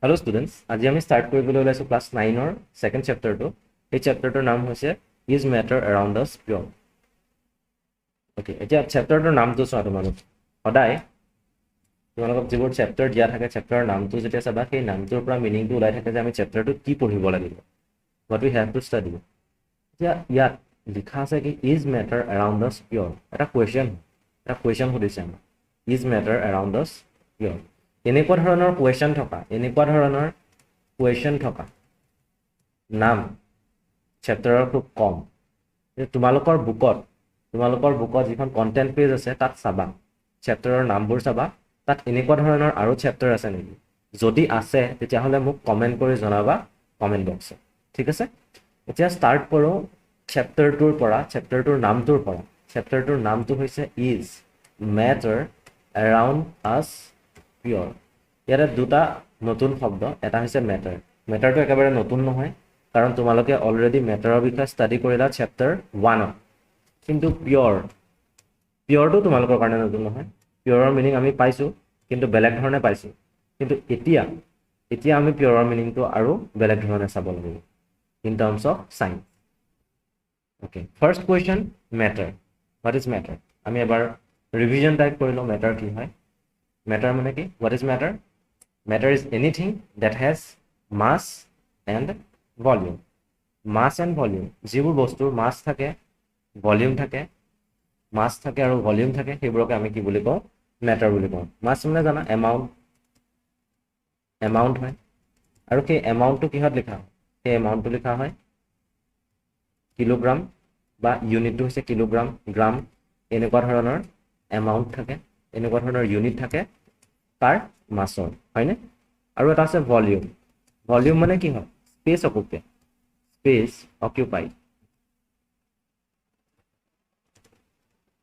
Hello students, আজি আমি start কৰিবলৈ ওলাইছো class 9 ৰ second chapter টো। এই chapter টোৰ নাম হৈছে Is Matter Around Us Pure? Okay, এতিয়া chapter টোৰ নামটো চোৱা তোমালোক। সদায় তোমালোকক যিবোৰ chapter দিয়া থাকে chapter নামটো যেতিয়া চাবা সেই নামটোৰ পৰা মিনিংটো ওলাই থাকে যে আমি chapter টো কি পঢ়িব লাগিব। What we have to study. এতিয়া ইয়াত লিখা আছে কি Is Matter Around Us Pure? এটা question সুধিছে আমাক। Is Matter Around Us Pure? এনেকুৱা ধৰণৰ কুৱেশ্যন থকা নাম চেপ্টাৰৰ খুব কম। তোমালোকৰ বুকত যিখন কন্টেন্ট পেজ আছে তাত চাবা চেপ্টাৰৰ নামবোৰ চাবা তাত এনেকুৱা ধৰণৰ আৰু চেপ্টাৰ আছে নেকি যদি আছে তেতিয়াহ'লে মোক কমেন্ট কৰি জনাবা কমেন্ট বক্সত ঠিক আছে। এতিয়া ষ্টাৰ্ট কৰো চেপ্টাৰটোৰ পৰা চেপ্টাৰটোৰ নামটো হৈছে Is Matter Around Us Pure? ইয়াৰে দুটা নতুন শব্দ এটা হৈছে মেটাৰটো একেবাৰে নতুন নহয় কাৰণ তোমালোকে অলৰেডি মেটাৰৰ বিষয়ে ষ্টাডি কৰিলা চেপ্টাৰ 1ত কিন্তু পিয়ৰটো তোমালোকৰ কাৰণে নতুন নহয় পিয়ৰৰ মিনিং আমি পাইছো কিন্তু বেলেগ ধৰণে পাইছো কিন্তু এতিয়া আমি পিয়ৰৰ মিনিংটো আৰু বেলেগ ধৰণে চাব লাগিব in terms of science. Okay first question matter what is matter আমি এবাৰ ৰিভিজন টাইপ কৰিলো মেটাৰ কি হয় মেটাৰ মানে কি what is matter Matter is anything that has mass and volume. Mass and volume. যিবোৰ বস্তুৰ mass থাকে, volume থাকে, mass থাকে আৰু volume থাকে সেইবোৰক আমি কি বুলি কওঁ matter বুলি কওঁ। mass মানে জানা amount হয় আৰু সেই amountটো কিহত লিখা হয় সেই amountটো লিখা হয় কিলোগ্ৰাম বা ইউনিটটো হৈছে কিলোগ্ৰাম গ্ৰাম এনেকুৱা ধৰণৰ amount থাকে এনেকুৱা ধৰণৰ ইউনিট থাকে তাৰ মাছৰ হয়নে আৰু এটা আছে ভলিউম মানে কি হয় space occupied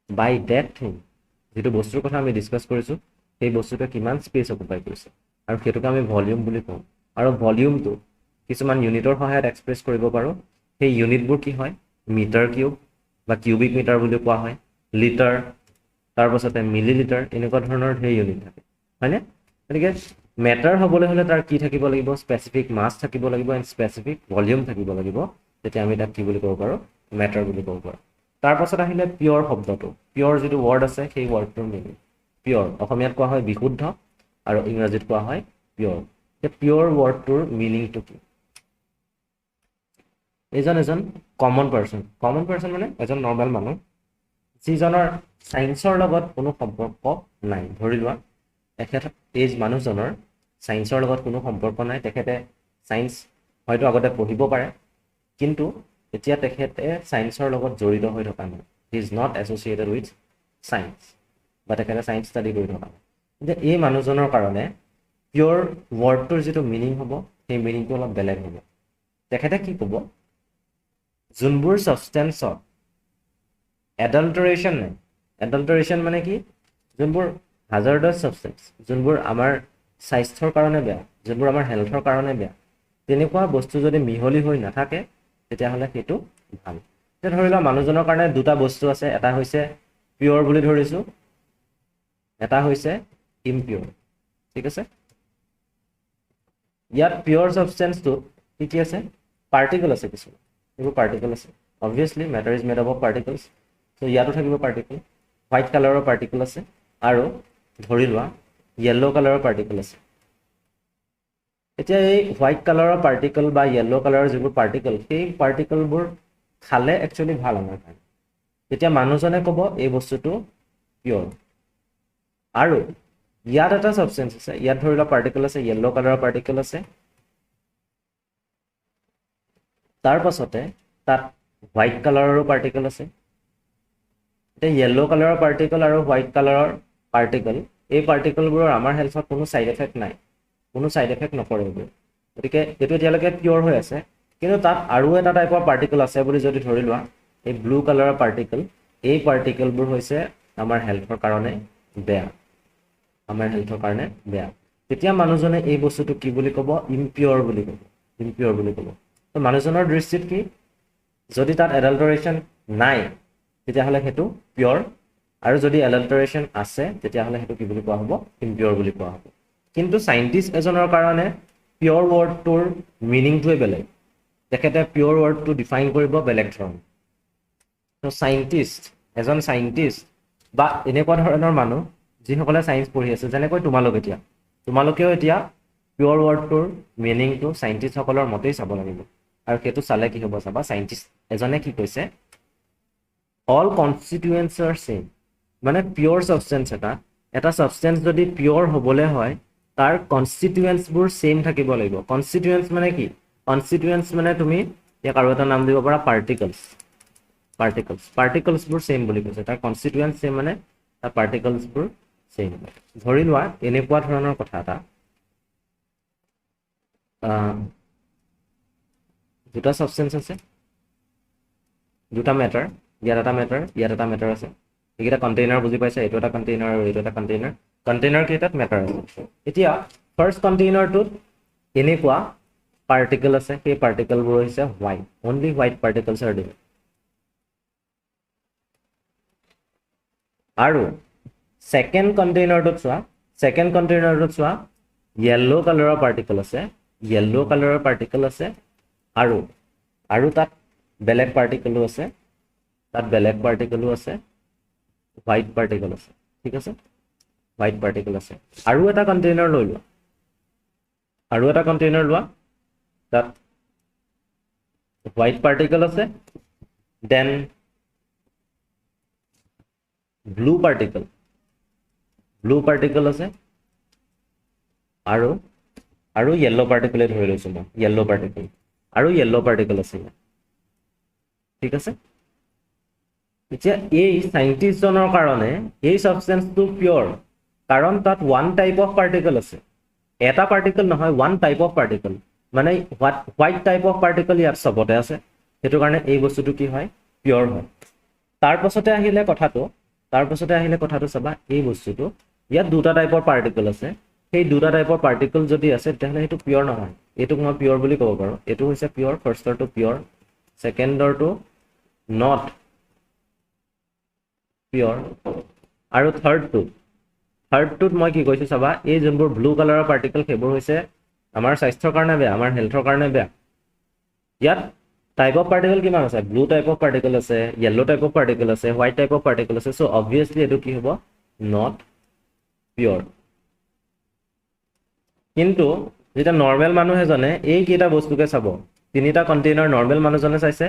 by that thing যেটো বস্তুৰ কথা আমি ডিসকাস কৰিছো সেই বস্তুটো কিমান স্পেস অকুপাই কৰিছে আৰু সেইটোকে আমি ভলিউম বুলি কওঁ আৰু ভলিউমটো কিছুমান ইউনিটৰ সহায়ত এক্সপ্ৰেছ কৰিব পাৰো সেই ইউনিটবোৰ কি হয় মিটাৰ কিউব বা কিউবিক মিটাৰ বুলি কোৱা হয় লিটাৰ তাৰ পাছতে মিলিলিটাৰ এনেকুৱা ধৰণৰ সেই ইউনিট থাকে হয়নে গতিকে মেটাৰ হ'বলৈ হলে তাৰ কি থাকিব লাগিব স্পেসিফিক মাস থাকিব লাগিব এন্ড স্পেসিফিক ভলিউম থাকিব লাগিব তেতিয়া আমি তাক কি বুলি ক'ব পাৰো মেটাৰ বুলি ক'ব পাৰো তাৰ পাছত আহিলে পিয়ৰ শব্দটো পিয়ৰ যেটো ওয়াৰ্ড আছে সেই ওয়াৰ্ডটোৰ মিনিং পিয়ৰ অসমীয়াত কোৱা হয় বিশুদ্ধ আৰু ইংৰাজীত কোৱা হয় পিয়ৰ এই পিয়ৰ ওয়াৰ্ডটোৰ মিনিংটো কি এজন কমন পাৰসন মানে এজন নৰ্মাল মানুহ যিজনৰ সায়েন্সৰ লগত কোনো সম্পৰ্ক নাই ধৰি লোৱা এই মানুহজনৰ সায়েন্সৰ লগত কোনো সম্পৰ্ক নাই তেখেতে সায়েন্স হয়তো আগতে পঢ়িব পাৰে কিন্তু এতিয়া তেখেতে সায়েন্সৰ লগত জড়িত হৈ থকা নাই he is not associated with science বা তেখেতে সায়েন্স ষ্টাডি কৰি থকা নাই যে এই মানুহজনৰ কাৰণে পিয়ৰ ওয়াৰ্ডটোৰ যেটো মিনিং হ'ব সেই মিনিংটো অলপ বেলেগ হ'ব তেখেতে কি ক'ব যোনবোৰ সাবষ্টেন্সত এডাল্টাৰেশন মানে কি যোনবোৰ hazardous substance যোনবোৰ আমাৰ স্বাস্থ্যৰ কাৰণে বেয়া যোনবোৰ আমাৰ হেলথৰ কাৰণে বেয়া তেনেকুৱা বস্তু যদি মিহলি হৈ নাথাকে তেতিয়াহলে সেইটো ভাল যে ধৰিলা মানুহজনৰ কাৰণে দুটা বস্তু আছে এটা হৈছে পিয়ৰ বুলি ধৰিছো এটা হৈছে ইমপিয়ৰ ঠিক আছে ইয়াত পিয়ৰ সাবষ্টেন্সটো কি আছে পাৰ্টিকল আছে কিছু এইবোৰ পাৰ্টিকল আছে obviously matter is made up of particles so ইয়াতো থাকিব পাৰ্টিকল হোৱাইট কালাৰৰ পাৰ্টিকল আছে আৰু ধৰি লোৱা yellow কালাৰৰ পাৰ্টিকল আছে এতিয়া এই হোৱাইট কালাৰৰ পাৰ্টিকল বা yellow কালাৰৰ যিবোৰ পাৰ্টিকল সেই পাৰ্টিকলবোৰ খালে একচুয়ালি ভাল আমাৰ কাৰণে তেতিয়া মানুহজনে ক'ব এই বস্তুটো পিয়ৰ আৰু ইয়াত এটা সাবষ্টেন্স আছে ইয়াত ধৰি লোৱা পাৰ্টিকল আছে yellow কালাৰৰ পাৰ্টিকল আছে তাৰ পাছতে তাত হোৱাইট কালাৰৰো পাৰ্টিকল আছে এটা yellow কালাৰৰ পাৰ্টিকল আৰু হোৱাইট কালাৰৰ পাৰ্টিকল এই পাৰ্টিকলবোৰৰ আমাৰ হেলথত কোনো সাইড এফেক্ট নাই কোনো সাইড এফেক্ট নপৰে গতিকে এটো এতিয়ালৈকে পিয়ৰ হৈ আছে কিন্তু তাত আৰু এটা টাইপৰ পাৰ্টিকল আছে বুলি যদি ধৰি লোৱা এই ব্লু কালাৰৰ পাৰ্টিকল এই পাৰ্টিকলবোৰ হৈছে আমাৰ হেলথৰ কাৰণে বেয়া তেতিয়া মানুহজনে এই বস্তুটো কি বুলি ক'ব ইমপিয়ৰ বুলি ক'ব তো মানুহজনৰ দৃষ্টিত কি যদি তাত এডাল্টাৰেশন নাই তেতিয়াহলে হেতু পিয়ৰ আৰু যদি এডাল্টাৰেশন আছে তেতিয়াহলে হেতু কি বুলি কোৱা হ'ব ইমপিয়ৰ বুলি কোৱা হ'ব কিন্তু সায়েন্টিস্ট এজনৰ কাৰণে পিয়ৰ ৱৰ্ডটোৰ মিনিংটোৱে বেলেগ তেখেতে পিয়ৰ ৱৰ্ডটো ডিফাইন কৰিব বেলেগ ধৰণে তো সাইন্টিষ্ট এজন সাইন্টিষ্ট বা এনেকুৱা ধৰণৰ মানুহ যিসকলে সায়েন্স পঢ়ি আছে যেনেকৈ তোমালোকেও এতিয়া পিয়ৰ ৱৰ্ডটোৰ মিনিংটো সাইন্টিষ্টসকলৰ মতেই চাব লাগিব আৰু সেইটো চালে কি হ'ব চাবা সাইন্টিষ্ট এজনে কি কৈছে অল কনষ্টিটুয়েন্টছ আৰ সেম মানে পিয়ৰ সাবষ্টেন্স এটা সাবষ্টেন্স যদি পিয়ৰ হ'বলে হয় তাৰ কনষ্টিটুয়েন্টছবোৰ সেম থাকিব লাগিব কনষ্টিটুয়েন্টছ মানে কি কনষ্টিটুয়েন্টছ মানে তুমি ইয়াক আৰু এটা নাম দিব পাৰা পাৰ্টিকলছবোৰ সেম বুলি কৈছে তাৰ কনষ্টিটুয়েন্টছ সেম মানে তাৰ পাৰ্টিকলছবোৰ সেম ধৰি লোৱা এনেকুৱা ধৰণৰ কথা এটা দুটা সাবষ্টেন্স আছে দুটা মেটাৰ ইয়াত এটা মেটাৰ আছে এইকেইটা কণ্টেইনাৰ বুজি পাইছে এইটো এটা কণ্টেইনাৰ আৰু এইটো এটা কণ্টেইনাৰ কেইটাত মেটাৰ আছে এতিয়া ফাৰ্ষ্ট কণ্টেইনাৰটোত এনেকুৱা পাৰ্টিকল আছে সেই পাৰ্টিকলবোৰ হৈছে white only white particles are there আৰু সেকেন্ড কণ্টেইনাৰটোত চোৱা yellow কালাৰৰ পাৰ্টিকল আছে আৰু তাত বেলেগ পাৰ্টিকলো আছে হোৱাইট পাৰ্টিকল আছে ঠিক আছে হোৱাইট পাৰ্টিকল আছে আৰু এটা কণ্টেইনাৰ লোৱা তাত হোৱাইট পাৰ্টিকল আছে দেন ব্লু পাৰ্টিকল আছে আৰু yellow পাৰ্টিকলে ধৰি লৈছো মই yellow পাৰ্টিকল আছে ঠিক আছে এতিয়া এই সাইন্টিষ্টজনৰ কাৰণে এই সাবষ্টেন্সটো পিয়ৰ কাৰণ তাত ওৱান টাইপ অফ পাৰ্টিকল আছে এটা পাৰ্টিকল নহয় ওৱান টাইপ অফ পাৰ্টিকল মানে হোৱাইট টাইপ অফ পাৰ্টিকল ইয়াত সবতে আছে সেইটো কাৰণে এই বস্তুটো কি হয় পিয়ৰ হয় তাৰ পাছতে আহিলে কথাটো চাবা এই বস্তুটো ইয়াত দুটা টাইপৰ পাৰ্টিকল আছে সেই দুটা টাইপৰ পাৰ্টিকল যদি আছে তেতিয়াহ'লে সেইটো পিয়ৰ নহয় এইটোক মই পিয়ৰ বুলি ক'ব পাৰোঁ এইটো হৈছে পিয়ৰ ফাৰ্ষ্টৰটো পিয়ৰ সেকেন্ডৰটো নট পিয়ৰ আৰু থাৰ্ডটোত মই কি কৈছো চাবা এই যোনবোৰ ব্লু কালাৰৰ পাৰ্টিকল সেইবোৰ হৈছে আমাৰ স্বাস্থ্যৰ কাৰণে বেয়া আমাৰ হেলথৰ কাৰণে বেয়া ইয়াত টাইপ অফ পাৰ্টিকল কিমান আছে ব্লু টাইপ অফ পাৰ্টিকল আছে yellow টাইপ অফ পাৰ্টিকল আছে হোৱাইট টাইপ অফ পাৰ্টিকল আছে সো অবভিয়াসলি এটো কি হ'ব নট পিয়ৰ কিন্তু যেটা নৰ্মেল মানুহ এজনে এই কেইটা বস্তুকে চাব তিনিটা কন্টেইনাৰ নৰ্মেল মানুহজনে চাইছে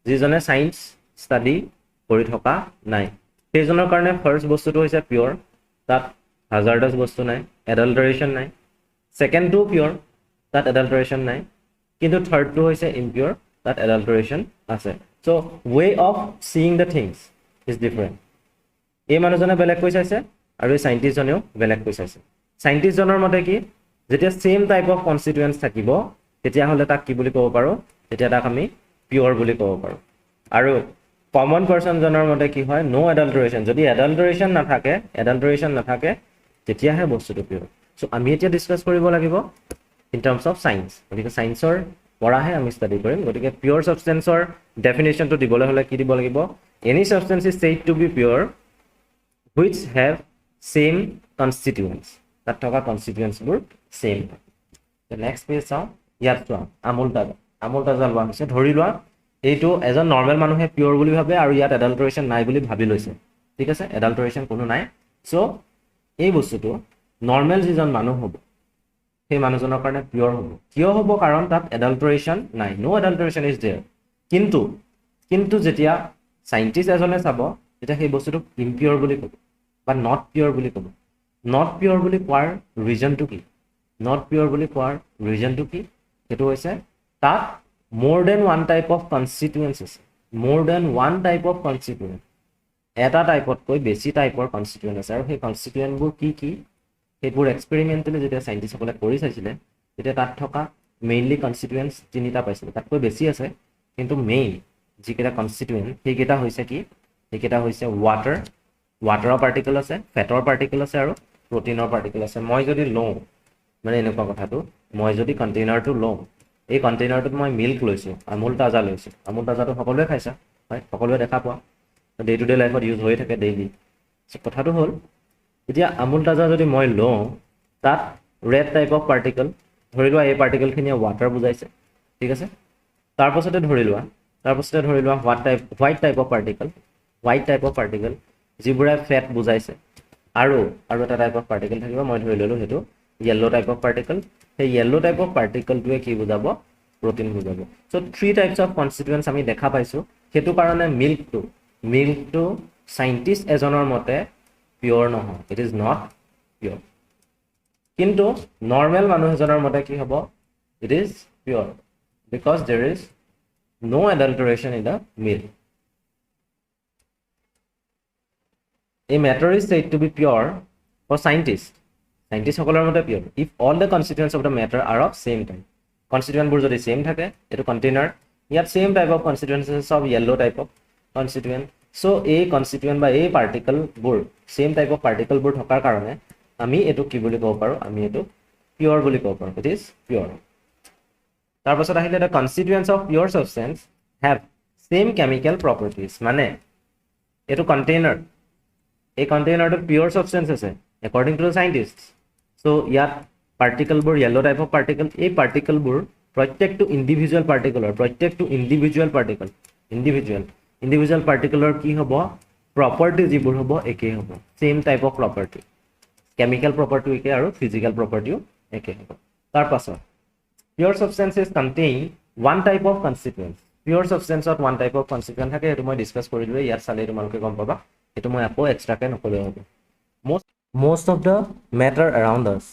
যিজনে সায়েন্স ষ্টাডি কৰি থকা নাই সেইজনৰ কাৰণে ফাৰ্স্ট বস্তুটো হৈছে পিয়ৰ তাত হাজাৰ্ডাছ বস্তু নাই এডাল্টাৰেশ্যন নাই সেকেন্ডটো পিয়ৰ তাত এডাল্টাৰেশ্যন নাই কিন্তু থাৰ্ডটো হৈছে ইম্পিয়ৰ তাত এডাল্টাৰেশ্যন আছে so way of seeing the things is different এই মানুহজনে বেলেগ কৈ চাইছে আৰু এই সাইন্টিষ্টজনেও বেলেগ কৈ চাইছে সাইন্টিষ্টজনৰ মতে কি যেতিয়া সেম টাইপ অফ কনষ্টিটুয়েন্টছ থাকিব তেতিয়া হলে তাক কি বুলি ক'ব পাৰো তেতিয়া তাক আমি পিয়ৰ বুলি ক'ব পাৰো আৰু কমন পাৰ্সন জনৰ মতে কি হয় নো এডাল্টাৰেশ্যন যদি এডাল্টাৰেশ্যন নাথাকে তেতিয়াহে বস্তুটো পিয়ৰ সো আমি এতিয়া ডিসকাস কৰিব লাগিব ইন টাৰ্মছ অফ সায়েন্স গতিকে সায়েন্সৰ পঢ়াহে আমি ষ্টাডি কৰিম গতিকে পিয়ৰ সাবষ্টেন্সৰ ডেফিনেশ্যনটো দিবলৈ হলে কি দিব লাগিব any substance is said to be pure which have same constituents তাত থকা কনষ্টিটুয়েন্টছবোৰ সেম the next page চাও ইয়াত চোৱা আমুল তাজা লোৱা হৈছে ধৰি লোৱা এইটো এজন নৰ্মেল মানুহে পিয়ৰ বুলি ভাবে আৰু ইয়াত এডাল্টাৰেশ্যন নাই বুলি ভাবি লৈছে ঠিক আছে এডাল্টাৰেশ্যন কোনো নাই সো এই বস্তুটো নৰ্মেল যিজন মানুহ হ'ব সেই মানুহজনৰ কাৰণে পিয়ৰ হ'ব কিয় হ'ব কাৰণ তাত এডাল্টাৰেশ্যন নাই নো এডাল্টাৰেশ্যন ইজ देयर কিন্তু যেতিয়া সায়েন্টিষ্ট এজনে চাব তেতিয়া সেই বস্তুটো ইম্পিয়ৰ বুলি ক'ব বা নট পিয়ৰ বুলি ক'ব নট পিয়ৰ বুলি কোৱাৰ ৰিজনটো কি সেইটো হৈছে তাত more than one type of constituents আছে এটা টাইপতকৈ বেছি টাইপৰ কনষ্টিটুয়েন্ট আছে আৰু সেই কনষ্টিটুয়েন্টবোৰ কি সেইবোৰ এক্সপেৰিমেন্টালি যেতিয়া সাইন্টিষ্টসকলে কৰি চাইছিলে তেতিয়া তাত থকা মেইনলি কনষ্টিটুয়েন্টছ তিনিটা পাইছিলে তাতকৈ বেছি আছে কিন্তু মেইন যিকেইটা কনষ্টিটুয়েন্ট সেইকেইটা হৈছে কি সেইকেইটা হৈছে ৱাটাৰৰ পাৰ্টিকল আছে ফেটৰ পাৰ্টিকল আছে আৰু প্ৰটিনৰ পাৰ্টিকল আছে মই যদি লওঁ মানে এনেকুৱা কথাটো মই যদি কণ্টেইনাৰটো লওঁ এই কণ্টেইনাৰটোত মই মিল্ক লৈছো আমুল তাজাটো সকলোৱে খাইছা হয় সকলোৱে দেখা পোৱা ডে টু ডে লাইফত ইউজ হৈ থাকে ডেইলি সো কথাটো হ'ল এতিয়া আমুল তাজা যদি মই লওঁ তাত ৰেড টাইপ অফ পাৰ্টিকল ধৰি লোৱা এই পাৰ্টিকেলখিনিয়ে ৱাটাৰ বুজাইছে ঠিক আছে তাৰপাছতে ধৰি লোৱা হোৱাইট টাইপ অফ পাৰ্টিকেল যিবোৰে ফেট বুজাইছে আৰু এটা টাইপ অফ পাৰ্টিকেল থাকিব মই ধৰি ললো হেতু yellow টাইপ অফ পাৰ্টিকেল সেই yellow টাইপ অফ পাৰ্টিকেলটোৱে কি বুজাব protein বুজাব সো 3 টাইপস অফ কনস্টিটুয়েন্টস আমি দেখা পাইছো হেতু কাৰণে মিল্কটো সাইন্টিস্ট এজনৰ মতে পিওৰ নহয় ইট ইজ নট পিওৰ কিন্তু নৰমাল মানুহ এজনৰ মতে কি হ'ব it is pure because there is no adulteration in the milk a matter is said to be pure for scientists সকলৰ মতে pure if all the constituents of the matter are of same type constituent বোৰ যদি same থাকে এটো container ইয়াত same type of constituents of yellow type of constituent so a constituent বা a particle বোৰ same type of particle বোৰ থকাৰ কাৰণে আমি এটো কি বুলি ক'ব পাৰো আমি এটো pure বুলি ক'ব পাৰো it is pure তাৰপাছত আহিলে the constituents of pure substance have same chemical properties মানে এটো container a container to pure substance আছে according to the scientists so ইয়াত particle বোৰ yellow type of particle a particle বোৰ প্ৰত্যেকটো individual particle কি হ'ব property যিবোৰ হ'ব একে হ'ব same type of property chemical property একে আৰু physical property একে হ'ব তাৰপাছত pure substances contain one type of constituents pure substance of one type of constituent থাকে এটো মই ডিসকাস কৰিলো ইয়াত চালে তোমালোকে গম পাবা এটো মই আকৌ এক্সট্ৰাকে নকলে হ'ব most of the matter around us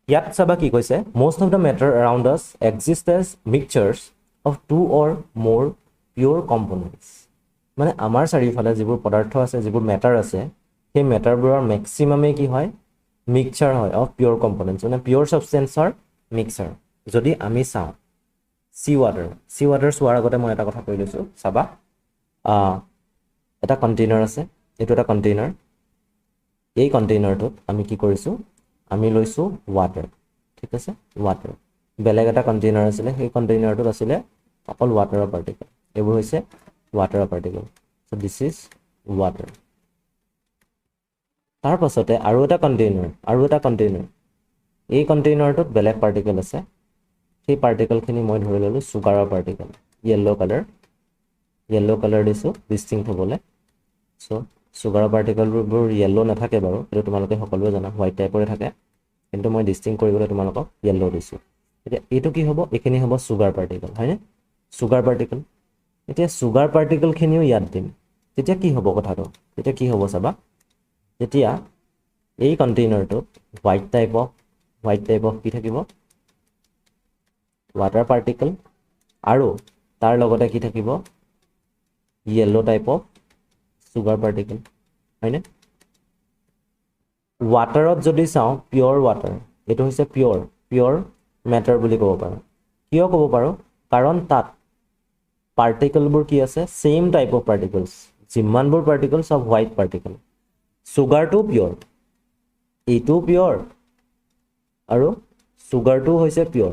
ইয়াত চাবা কি কৈছে most of the matter around us exist as mixtures of two or more pure components মানে আমাৰ চাৰিফালে যিবোৰ পদাৰ্থ আছে যিবোৰ মেটাৰ আছে সেই মেটাৰবোৰৰ ম্যাক্সিমামে কি হয় মিক্সচাৰ হয় অফ পিওৰ কম্পোনেন্টস মানে পিওৰ সাবস্টেন্সৰ মিক্সচাৰ যদি আমি চাও সি ওয়াটাৰ সোৱাৰ আগতে মই এটা কথা কৈ লৈছো চাবা এটা কন্টেইনাৰ আছে এটো এটা কন্টেইনাৰ এই কন্টেইনাৰটোত আমি কি কৰিছো আমি লৈছো ওয়াটাৰ ঠিক আছে ওয়াটাৰ বেলেগ এটা কন্টেইনাৰ আছিল সেই কন্টেইনাৰটোত আছিল অকল ওয়াটাৰৰ পাৰ্টিকেল এবোৰ হৈছে ওয়াটাৰৰ particle so this is water তাৰ পাছতে আৰু এটা কন্টেইনাৰ এই কন্টেইনাৰটোত বেলেগ পাৰ্টিকেল আছে সেই পাৰ্টিকেলখিনি মই ধৰি ললো সুগাৰৰ পাৰ্টিকেল yellow color দিছো ডিস্টিংক্ট হ'বলে সো সুগাৰৰ পাৰ্টিকেলবোৰ yellow নাথাকে বাৰু এটো তোমালোকে সকলোৱে জানা হোৱাইট টাইপৰে থাকে কিন্তু মই ডিস্টিংক্ট কৰিবলৈ তোমালোকক yellow দিছো এতিয়া এটো কি হ'ব এখিনি হ'ব সুগাৰ পাৰ্টিকেল হয়নে সুগাৰ পাৰ্টিকেল এতিয়া সুগাৰ পাৰ্টিকেলখিনিও ইয়াত দিম তেতিয়া কি হ'ব কথাটো তেতিয়া কি হ'ব চাবা যেতিয়া এই কন্টেইনাৰটোত হোৱাইট টাইপ অফ কি থাকিব ওয়াটাৰ পাৰ্টিকেল আৰু তাৰ লগতে কি থাকিব yellow type of sugar particle হয়নে ওয়াটাৰত যদি চাও পিওৰ ওয়াটাৰ এটো হৈছে পিওৰ ম্যাটাৰ বুলি ক'ব পাৰো কিয় ক'ব পাৰো কাৰণ তাত পাৰ্টিকেলবোৰ কি আছে সেম টাইপ অফ পাৰ্টিকেলস যিমানবোৰ পাৰ্টিকেলস অফ হোৱাইট পাৰ্টিকেল সুগাৰটো পিওৰ এইটো পিওৰ আৰু সুগাৰটো হৈছে পিওৰ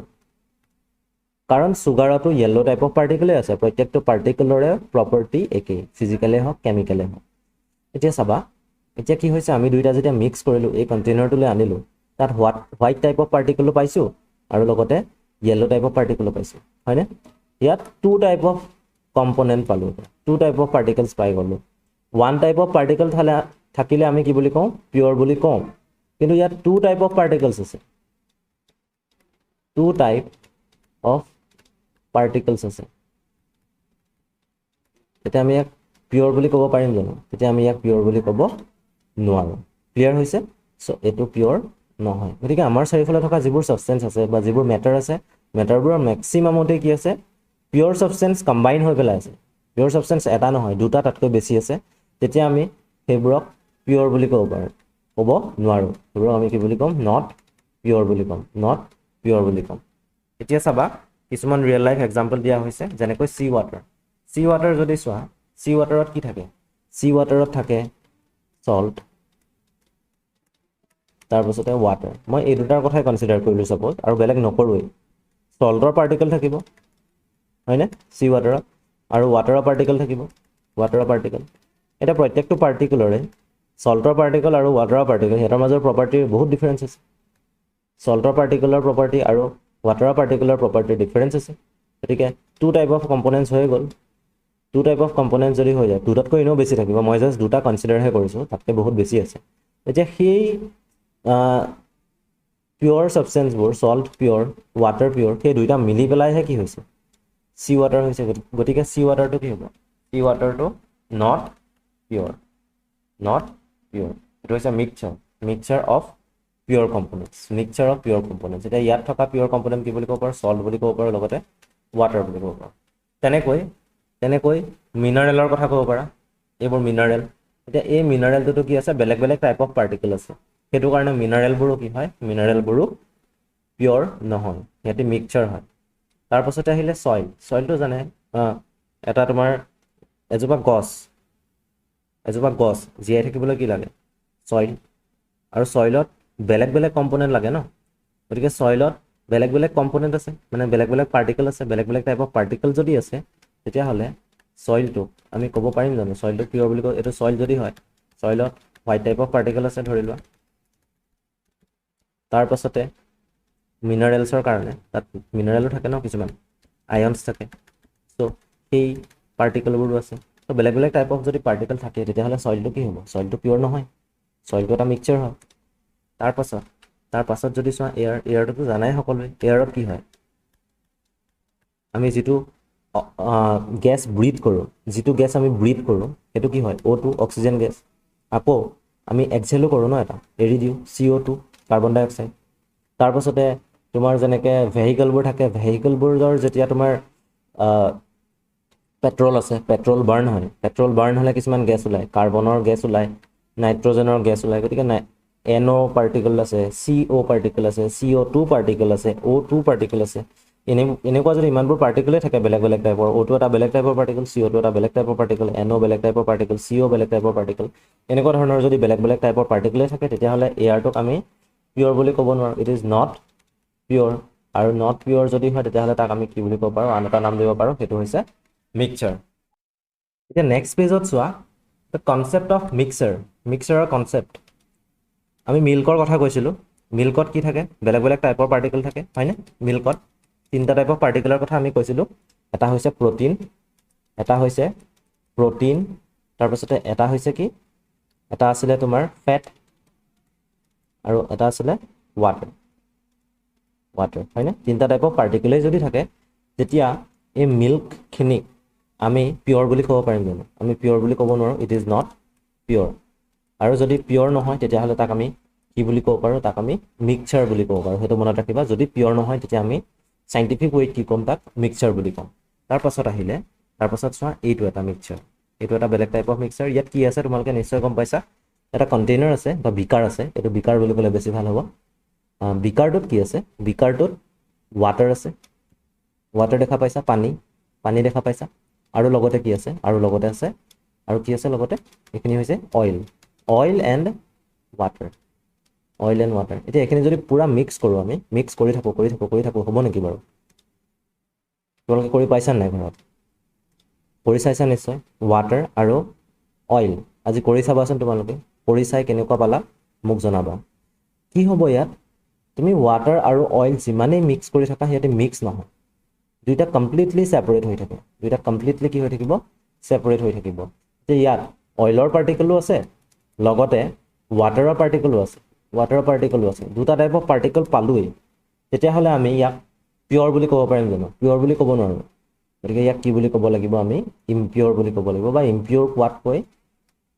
কাৰণ সুগাৰটো yellow টাইপ অফ পাৰ্টিকেলে আছে প্ৰত্যেকটো পাৰ্টিকেলৰে প্ৰপাৰ্টি একে ফিজিক্যালি হক কেমিক্যালি হক এতিয়া চাবা এতিয়া কি হৈছে আমি দুইটা যেতিয়া মিক্স কৰিলো এই কন্টেইনাৰটোলে আনিলো তাত হোৱাইট টাইপ অফ পাৰ্টিকেল পাইছো আৰু লগতে yellow টাইপ অফ পাৰ্টিকেল পাইছো হয়নে ইয়াত টু টাইপ অফ কম্পোনেন্ট পালো টু টাইপ অফ পাৰ্টিকেলস পাই গলো ওয়ান টাইপ অফ পাৰ্টিকেল থাকিলে আমি কি বুলি কওঁ পিওৰ বুলি কওঁ কিন্তু ইয়াত টু টাইপ অফ পাৰ্টিকেলস আছে টু টাইপ অফ পাৰ্টিকেলস আছে তেতিয়া আমি ইয়াক পিওৰ বুলি ক'ব পাৰিম জানো তেতিয়া আমি ইয়াক পিওৰ বুলি ক'ব নোৱাৰো ক্লিয়াৰ হৈছে সো এটো পিওৰ নহয় গতিকে আমাৰ চাৰিফালে থকা যিবোৰ সাবস্টেন্স আছে বা যিবোৰ মেটাৰ আছে মেটাৰবোৰৰ ম্যাক্সিমামতে কি আছে পিওৰ সাবস্টেন্স কম্বাইন হৈ পেলাই আছে পিওৰ সাবস্টেন্স এটা নহয় দুটা তাতকৈ বেছি আছে তেতিয়া আমি সেইবোৰক পিওৰ বুলি ক'ব নোৱাৰো সেইবোৰক আমি কি বুলি ক'ম নট পিওৰ বুলি ক'ম এতিয়া চাবা কিছুমান ৰিয়েল লাইফ এক্সাম্পল দিয়া হৈছে যেনেকৈ সি ওয়াটাৰ যদি চোৱা সি ওয়াটাৰত কি থাকে সি ওয়াটাৰত থাকে সল্ট তাৰ পাছতে ওয়াটাৰ মই এই দুটাৰ কথাই কনসিডাৰ কৰিলো সাপোজ আৰু বেলেগ নকৰোই সল্টৰ পাৰ্টিকেল থাকিব হয়নে সি ওয়াটাৰত আৰু ওয়াটাৰৰ পাৰ্টিকেল থাকিব এটা প্ৰত্যেকটো পাৰ্টিকেলৰে সল্টৰ পাৰ্টিকেল আৰু ওয়াটাৰৰ পাৰ্টিকেল হেতৰ মাজৰ প্ৰপাৰ্টিৰ বহুত ডিফাৰেন্স আছে সল্টৰ পাৰ্টিকুলাৰ প্ৰপাৰ্টি আৰু ৱাটাৰৰ পাৰ্টিকুলাৰ প্ৰপাৰ্টি ডিফাৰেঞ্চ আছে গতিকে টু টাইপ অফ কম্পনেণ্টছ হৈ গ'ল টু টাইপ অফ কম্পনেণ্টছ যদি হৈ যায় দুটাতকৈ এনেও বেছি থাকিব মই জাষ্ট দুটা কনচিডাৰহে কৰিছোঁ তাতকৈ বহুত বেছি আছে এতিয়া সেই পিয়ৰ ছাবষ্টেঞ্চবোৰ সল্ট পিয়ৰ ৱাটাৰ পিয়ৰ সেই দুইটা মিলি পেলাইহে কি হৈছে চি ৱাটাৰ হৈছে গতিকে চি ৱাটাৰটো কি হ'ব চি ৱাটাৰটো নট পিয়ৰ এইটো হৈছে মিক্সচাৰ অফ পিয়ৰ কম্পনেণ্টছ এতিয়া ইয়াত থকা পিয়ৰ কম্পনেণ্ট কি বুলি ক'ব পাৰোঁ সল্ট বুলি ক'ব পাৰোঁ লগতে ৱাটাৰ বুলি ক'ব পাৰোঁ তেনেকৈ মিনাৰেলৰ কথা ক'ব পাৰা এইবোৰ মিনাৰেল এতিয়া এই মিনাৰেলটোতো কি আছে বেলেগ বেলেগ টাইপ অফ পাৰ্টিকল আছে সেইটো কাৰণে মিনাৰেলবোৰো কি হয় মিনাৰেলবোৰো পিয়ৰ নহয় সিহঁতে মিক্সচাৰ হয় তাৰপাছতে আহিলে সইলটো জানে এটা তোমাৰ এজোপা গছ জীয়াই থাকিবলৈ কি লাগে সইল আৰু সইলত বেলেগ বেলেগ কম্পনেণ্ট লাগে ন গতিকে সইলত বেলেগ বেলেগ কম্পনেণ্ট আছে মানে বেলেগ বেলেগ পাৰ্টিকল আছে বেলেগ বেলেগ টাইপ অফ পাৰ্টিকল যদি আছে তেতিয়াহ'লে সইলটো আমি ক'ব পাৰিম জানো সইলটো পিয়ৰ বুলি কওঁ এইটো সইল যদি হয় সইলত হোৱাইট টাইপ অফ পাৰ্টিকল আছে ধৰি লোৱা তাৰপাছতে মিনাৰেলছৰ কাৰণে তাত মিনাৰেলো থাকে ন কিছুমান আয়নছ থাকে চ' সেই পাৰ্টিকলবোৰো আছে ত' বেলেগ বেলেগ টাইপ অফ যদি পাৰ্টিকল থাকে তেতিয়াহ'লে সইলটো কি হ'ব সইলটো পিয়ৰ নহয় সইলটো এটা মিক্সচাৰ হয় তাৰপাছত যদি চোৱা এয়াৰটোতো জানাই সকলোৱে এয়াৰত কি হয় আমি যিটো গেছ ব্ৰিথ কৰোঁ সেইটো কি হয় O2 অক্সিজেন গেছ আকৌ আমি এক্সহেলো কৰোঁ ন এটা এৰি দিওঁ CO2 কাৰ্বন ডাই অক্সাইড তাৰপাছতে তোমাৰ যেনেকৈ ভেহিকলবোৰ থাকে ভেহিকলবোৰৰ যেতিয়া তোমাৰ পেট্ৰল আছে পেট্ৰল বাৰ্ণ হ'লে কিছুমান গেছ ওলায় কাৰ্বনৰ গেছ ওলায় নাইট্ৰজেনৰ গেছ ওলায় গতিকে NO পাৰ্টিকল আছে CO পাৰ্টিকল আছে CO2 পাৰ্টিকল আছে O2 পাৰ্টিকল আছে এনেকুৱা যদি ইমানবোৰ পাৰ্টিকলে থাকে বেলেগ বেলেগ টাইপৰ O2 এটা বেলেগ টাইপৰ পাৰ্টিকল CO2 এটা বেলেগ টাইপৰ পাৰ্টিকল NO বেলেগ টাইপৰ পাৰ্টিকল CO বেলেগ টাইপৰ পাৰ্টিকল এনেকুৱা ধৰণৰ যদি বেলেগ বেলেগ টাইপৰ পাৰ্টিকলে থাকে তেতিয়াহ'লে এয়াৰটোক আমি পিয়ৰ বুলি ক'ব নোৱাৰোঁ ইট ইজ নট পিয়ৰ আৰু নট পিয়ৰ যদি হয় তেতিয়াহ'লে তাক আমি কি বুলি ক'ব পাৰোঁ আন এটা নাম দিব পাৰোঁ সেইটো হৈছে মিক্সচাৰ এতিয়া নেক্সট পেজত চোৱা দ্য কনচেপ্ট অফ মিক্সচাৰৰ কনচেপ্ট আমি মিল্কৰ কথা কৈছিলোঁ মিল্কত কি থাকে বেলেগ বেলেগ টাইপৰ পাৰ্টিকল থাকে হয়নে মিল্কত তিনিটা টাইপৰ পাৰ্টিকলৰ কথা আমি কৈছিলোঁ এটা হৈছে প্ৰ'টিন তাৰপাছতে এটা হৈছে কি এটা আছিলে তোমাৰ ফেট আৰু এটা আছিলে ৱাটাৰ হয়নে তিনিটা টাইপৰ পাৰ্টিকলেই যদি থাকে তেতিয়া এই মিল্কখিনিক আমি পিয়ৰ বুলি ক'ব পাৰিম জানো আমি পিয়ৰ বুলি ক'ব নোৱাৰোঁ ইট ইজ নট পিয়ৰ আৰু যদি পিয়ৰ নহয় তেতিয়াহ'লে তাক আমি কি বুলি ক'ব পাৰোঁ তাক আমি মিক্সচাৰ বুলি ক'ব পাৰোঁ সেইটো মনত ৰাখিবা যদি পিয়ৰ নহয় তেতিয়া আমি চাইণ্টিফিক ৱেত কি ক'ম তাক মিক্সচাৰ বুলি ক'ম তাৰপাছত চোৱা এইটো এটা মিক্সচাৰ এইটো এটা বেলেগ টাইপ অফ মিক্সচাৰ ইয়াত কি আছে তোমালোকে নিশ্চয় গম পাইছা এটা কণ্টেইনাৰ আছে বা বিকাৰ আছে এইটো বিকাৰ বুলি ক'লে বেছি ভাল হ'ব বিকাৰটোত কি আছে বিকাৰটোত ৱাটাৰ আছে ৱাটাৰ দেখা পাইছা পানী দেখা পাইছা আৰু লগতে কি আছে আৰু কি আছে লগতে এইখিনি হৈছে অইল এণ্ড ৱাটাৰ এতিয়া এইখিনি যদি পূৰা মিক্স কৰোঁ আমি মিক্স কৰি থাকোঁ হ'ব নেকি বাৰু তোমালোকে কৰি পাইছা নাই ঘৰত কৰি চাইছা নিশ্চয় ৱাটাৰ আৰু অইল আজি কৰি চাবাচোন তোমালোকে কৰি চাই কেনেকুৱা পালা মোক জনাবা কি হ'ব ইয়াত তুমি ৱাটাৰ আৰু অইল যিমানেই মিক্স কৰি থাকা সিহঁতে মিক্স নহয় দুইটা কমপ্লিটলি ছেপাৰেট হৈ থাকে কি হৈ থাকিব ছেপাৰেট হৈ থাকিব যে ইয়াত অইলৰ পাৰ্টিকলো আছে লগতে ৱাটাৰৰ পাৰ্টিকলো আছে দুটা টাইপ অফ পাৰ্টিকল পালোৱেই তেতিয়াহ'লে আমি ইয়াক পিয়ৰ বুলি ক'ব পাৰিম জানো পিয়ৰ বুলি ক'ব নোৱাৰোঁ গতিকে ইয়াক কি বুলি ক'ব লাগিব আমি ইম্পিয়ৰ বুলি ক'ব লাগিব বা ইম্পিয়ৰ কোৱাতকৈ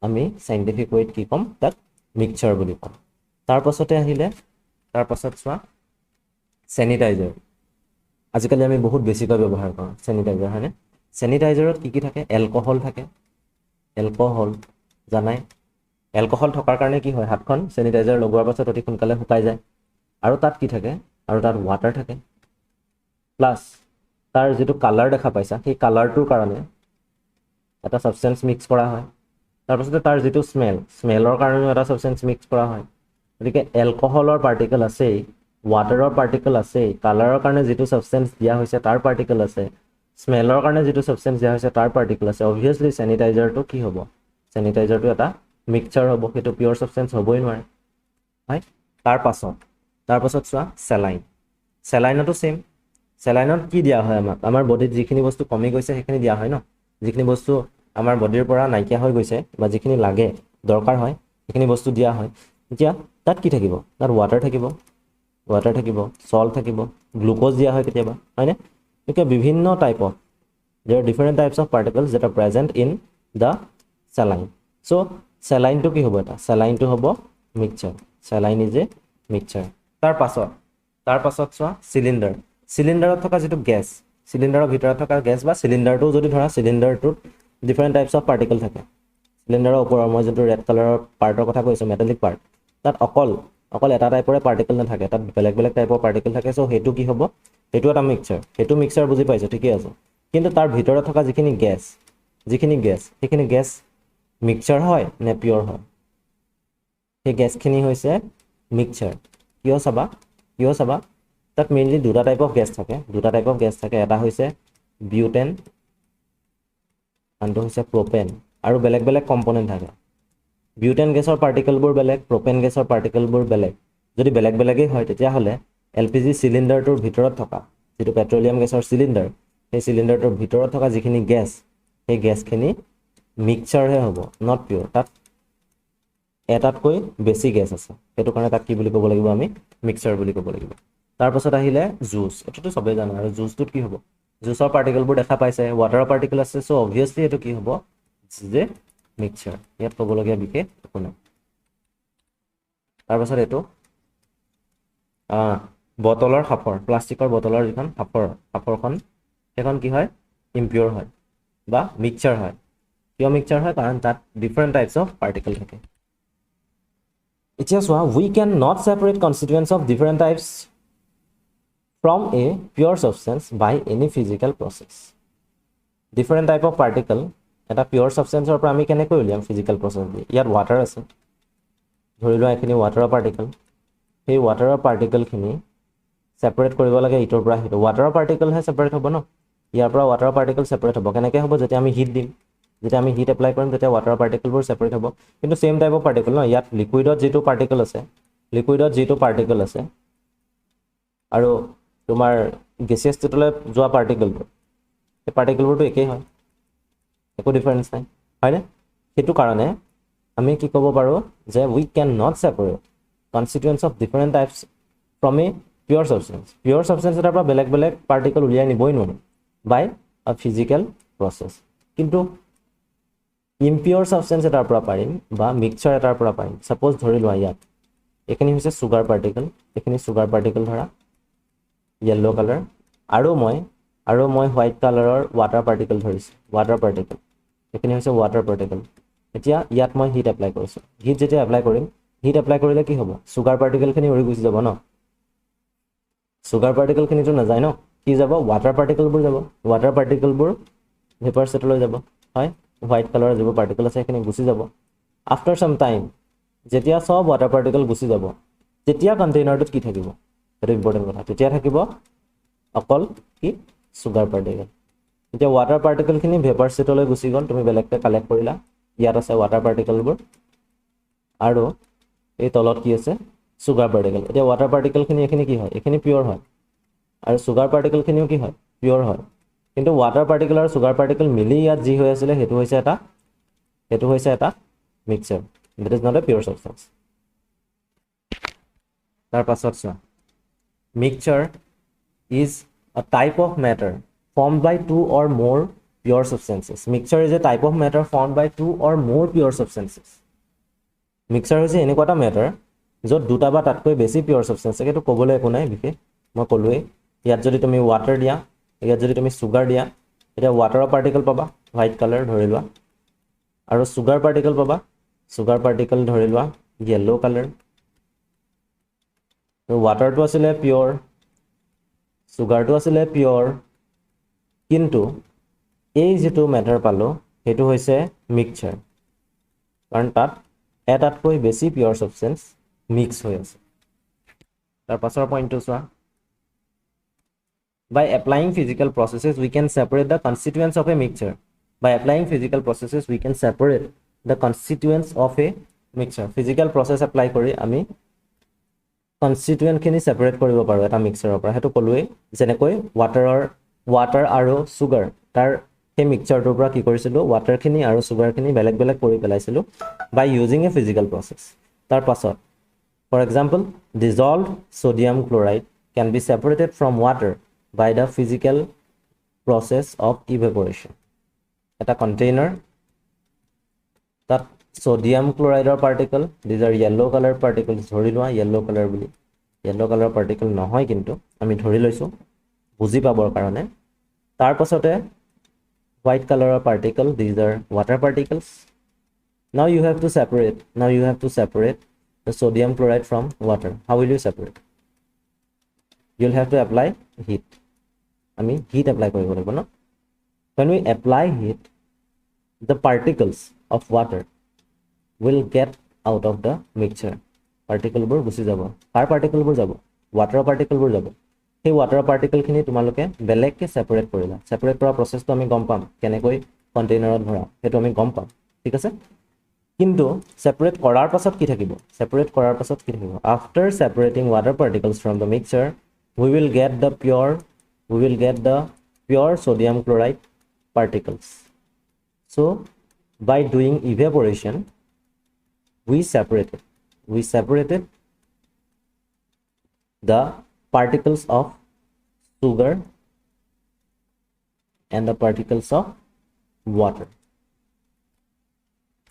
আমি চাইণ্টিফিক ৱেত কি ক'ম তাক মিক্সচাৰ বুলি ক'ম তাৰপাছত চোৱা চেনিটাইজাৰ আজিকালি আমি বহুত বেছিকৈ ব্যৱহাৰ কৰোঁ চেনিটাইজাৰ হয়নে চেনিটাইজাৰত কি থাকে এলকহল থাকে জানাই এলকহল থকাৰ কাৰণে কি হয় হাতখন চেনিটাইজাৰ লগোৱাৰ পাছত অতি সোনকালে শুকাই যায় আৰু তাত কি থাকে আৰু তাত ৱাটাৰ থাকে প্লাছ তাৰ যিটো কালাৰ দেখা পাইছা সেই কালাৰটোৰ কাৰণে এটা ছাবষ্টেঞ্চ মিক্স কৰা হয় তাৰপাছতে তাৰ যিটো স্মেলৰ কাৰণেও এটা ছাবষ্টেঞ্চ মিক্স কৰা হয় গতিকে এলকহলৰ পাৰ্টিকল আছেই ৱাটাৰৰ পাৰ্টিকল আছেই কালাৰৰ কাৰণে যিটো ছাবষ্টেঞ্চ দিয়া হৈছে তাৰ পাৰ্টিকল আছে স্মেলৰ কাৰণে যিটো ছাবষ্টেঞ্চ দিয়া হৈছে তাৰ পাৰ্টিকল আছে অবভিয়াছলি চেনিটাইজাৰটো কি হ'ব চেনিটাইজাৰটো এটা মিক্সচাৰ হ'ব সেইটো পিয়ৰ ছাবষ্টেঞ্চ হ'বই নোৱাৰে হয় তাৰপাছত তাৰ পাছত চোৱা চেলাইন চেলাইনতো সেম চেলাইনত কি দিয়া হয় আমাক আমাৰ বডিত যিখিনি বস্তু কমি গৈছে সেইখিনি দিয়া হয় ন যিখিনি বস্তু আমাৰ বডিৰ পৰা নাইকিয়া হৈ গৈছে বা যিখিনি লাগে দৰকাৰ হয় সেইখিনি বস্তু দিয়া হয় এতিয়া তাত কি থাকিব তাত ৱাটাৰ থাকিব সল্ট থাকিব গ্লুকোজ দিয়া হয় কেতিয়াবা হয়নে এতিয়া বিভিন্ন type of there are different types of particles that are present in the saline so saline to কি হ'ব এটা saline to হ'ব mixture saline is a mixture তাৰ পাছত চোৱা সিলিন্ডাৰত থকা যেটো গ্যাস সিলিন্ডাৰৰ ভিতৰত থকা গ্যাস বা সিলিন্ডাৰটো যদি ধৰা সিলিন্ডাৰটোত different types of particle থাকে সিলিন্ডাৰৰ ওপৰৰ মই যেটো ৰেড কালাৰৰ পাৰ্টৰ কথা কৈছো মেটালিক পাৰ্ট তাত অকল এটা টাইপৰে পাৰ্টিকল নাথাকে তাত বেলেগ টাইপৰ পাৰ্টিকল থাকে সো হেতু কি হ'ব হেতু এটা মিক্সচাৰ হেতু মিক্সচাৰ বুজি পাইছো ঠিকই আছে কিন্তু তাৰ ভিতৰত থকা যিখিনি গ্যাস সেইখিনি গ্যাস মিক্সচাৰ হয় নে পিওৰ হয় সেই গ্যাসখিনি হৈছে মিক্সচাৰ কিয় চাবা তাত মেইনলি দুটা টাইপ অফ গ্যাস থাকে এটা হৈছে বিউটেন আনটো হৈছে প্ৰপেন আৰু বেলেগ কম্পোনেন্ট থাকে বিউটেন গেছৰ পাৰ্টিকলবোৰ বেলেগ প্ৰপেন গেছৰ পাৰ্টিকলবোৰ বেলেগ যদি বেলেগেই হয় তেতিয়া হলে এলপিজি সিলিন্ডাৰটোৰ ভিতৰত থকা যেটো পেট্ৰলিয়াম গেছৰ সিলিন্ডাৰ সেই সিলিন্ডাৰটোৰ ভিতৰত থকা যিখিনি গ্যাস সেই গ্যাসখিনি মিক্সচাৰ হে হ'ব নট পিওৰ তাত এটাতকৈ বেছি গ্যাস আছে হেতু কাৰণে তাক কি বুলি ক'ব লাগিব আমি মিক্সচাৰ বুলি ক'ব লাগিব তাৰ পাছত আহিলে জুস এটোটো সবেই জানো আৰু জুসটোত কি হ'ব জুসৰ পাৰ্টিকলবোৰ দেখা পাইছে ওয়াটাৰৰ পাৰ্টিকল আছে সো অবভিয়াসলি এটো কি হ'ব যে মিক্সচাৰ ইয়াত ক'ব লগিয়া বিশেষ একো নাই তাৰ পাছত এটো বটলৰ খাপৰ প্লাষ্টিকৰ বটলৰ যিখন খাপৰখন এখন কি হয় ইম্পিউৰ হয় বা মিক্সচাৰ হয় কিয় মিক্সচাৰ হয় কাৰণ তাত ডিফাৰেন্ট টাইপস অফ পাৰ্টিকল থাকে এতিয়া চোৱা we can not separate constituents of different types from a pure substance by any physical process different type of particle এটা pure substanceৰ পৰা আমি কেনেকৈ উলিয়াম physical process দি ইয়াত water আছে ধৰি লোৱা এখিনি water particle সেই water particle খিনি separate কৰিব লাগে ইটোৰ পৰা হিটো water particle হে separate হ'ব ন ইয়াৰ পৰা water particle separate হ'ব কেনেকৈ হ'ব যেতিয়া আমি হিট দিম যেতিয়া আমি হিট এপ্লাই কৰিম তেতিয়া water particle বোৰ separate হ'ব কিন্তু same type of particle ন ইয়াত লিকুইডত যেটো particle আছে আৰু তোমাৰ gaseous statele যোৱা particle বোৰ এই particle বোৰটো একেই হয় একো ডিফাৰেন্স নাই হয়নে হেতু কাৰণে আমি কি ক'ব পাৰো যে we cannot separate constituents of different types from a pure substance এটাৰ পৰা বেলেগ particle উলিয়াই নিবই নোৱাৰো by a physical process কিন্তু impure substance এটাৰ পৰা পাৰিম বা mixture এটাৰ পৰা পাৰিম suppose ধৰি লোৱা ইয়াত এখিনি হৈছে sugar particle ধৰা yellow color আৰু মই white colorৰ water particle ধৰিছো এখিনি হৈছে water particle এতিয়া ইয়াত মই হিট এপ্লাই কৰিছো হিট যেতিয়া এপ্লাই কৰিলে কি হ'ব sugar particle খিনি উৰি গুচি যাব ন sugar particle খিনিটো নাযায় ন কি যাব water particle বোৰ vapor state লৈ যাব হয় white color যিবোৰ particle আছে এখিনি গুচি যাব after some time যেতিয়া সব water particle গুচি যাব তেতিয়া কন্টেইনাৰটোত কি থাকিব এটা ইম্পৰ্টেন্ট কথা তেতিয়া থাকিব অকল কি sugar particle এতিয়া water particle খিনি vapor state লৈ গুচি গল তুমি বেলেগকে কালেক্ট কৰিলা ইয়াত আছে water particle বোৰ আৰু এই তলত কি আছে sugar particle এতিয়া water particle খিনি এখিনি কি হয় এখিনি পিওৰ হয় আৰু sugar particle খিনিও কি হয় পিওৰ হয় কিন্তু water particle আৰু sugar particle মিলি ইয়াত যি হৈ আছিল হেতু হৈছে এটা mixture that is not a pure substance তাৰ পাছত চোৱা mixture is a type of matter formed by two or more pure substances mixture is a type of matter formed by two or more pure substances mixture হৈছে এনেকুৱা এটা matter য'ত দুটা বা তাতকৈ বেছি pure substance আছে এটো ক'বলৈ একো নাই বিশেষ মই ক'লোৱে ইয়াত যদি তুমি water দিয়া ইয়াত যদি তুমি sugar দিয়া এটা water particle পাবা white color ধৰি লোৱা আৰু sugar particle পাবা ধৰি লোৱা yellow color তো water টো আছিল pure sugar টো আছিল pure কিন্তু এই যেটো matter পালো হেতু হৈছে mixture কাৰণ তাত এটাতকৈ বেছি pure substance mix হৈ আছে তাৰ পাছৰ পইণ্টটো চোৱা by applying physical processes we can separate the constituents of a mixture physical process apply কৰি আমি কনষ্টিটুৱেণ্ট খিনি সেপাৰেট কৰিব পাৰো এটা মিক্সচাৰৰ পৰা হেতু কলোৱে যেনেকৈ ওয়াটাৰ আৰু সুগাৰ তাৰ সেই মিক্সচাৰটোৰ পৰা কি কৰিছিলো ওয়াটাৰ খিনি আৰু সুগাৰ খিনি বেলেগ বেলেগ কৰি পেলাইছিলো by using a physical process তাৰ পাছত for example dissolved sodium chloride can be separated from water by the physical process of evaporation এটা কন্টেইনাৰ তাত sodium chloride particle these are yellow color particles ধৰি লোৱা yellow color particle নহয় কিন্তু আমি ধৰি লৈছো বুজি পাবৰ কাৰণে তাৰ পাছতে white color particle these are water particles now you have to separate the sodium chloride from water how will you separate you'll have to apply heat আমি heat apply কৰিব লাগিব ন when we apply heat the particles of water will get out of the mixture particle bur gusi jabo har particle bur jabo water particle bur jabo he water particle khini tumaluke beleg ke separate korila separate kora process to ami gom pam kenekoi container ot dhora hetu ami gom pam thik ase kintu separate korar pasot ki thakibo after separating water particles from the mixture we will get the pure sodium chloride particles so by doing evaporation we separated the particles of sugar and the particles of water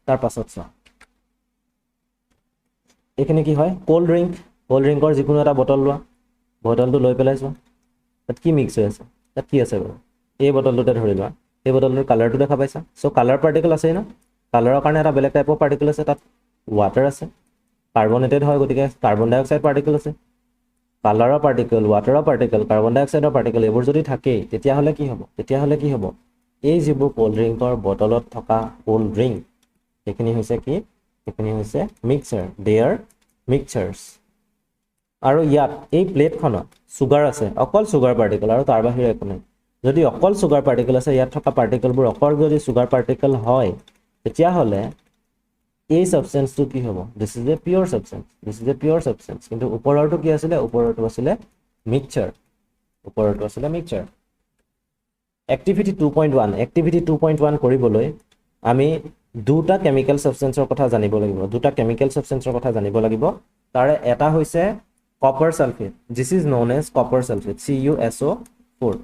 tar pasot sa ekhine ki hoy cold drink or jikono eta bottle loa bottle to loi pelai so tat ki mix hoy ase tat ki ase baro ei bottle to dhori loa ei bottle er color to dekha paisa so color particle ase na color karone eta beleg type of particle ase tat water ase carbonated hoy gotike carbon dioxide particle ase color particle water particle carbon dioxide particle ebor jodi thake tetia hole ki hobo ei jibo cold drink or bottle ot thoka cold drink ekhini hoise mixer they are mixtures aru yat ei plate khonot sugar ase okol sugar particle aru tar bahire ekone jodi okol sugar particle ase yat thoka particle bur okol jodi sugar particle hoy tetia hole এই সাবস্টেন্সটো কি হ'ব this is a pure substance কিন্তু ওপৰৰটো কি আছিল ওপৰৰটো আছিল mixture activity 2.1 কৰিবলৈ আমি দুটা কেমিক্যাল সাবস্টেন্সৰ কথা জানিব লাগিব তাৰে এটা হৈছে copper sulphate this is known as copper sulfate CuSO4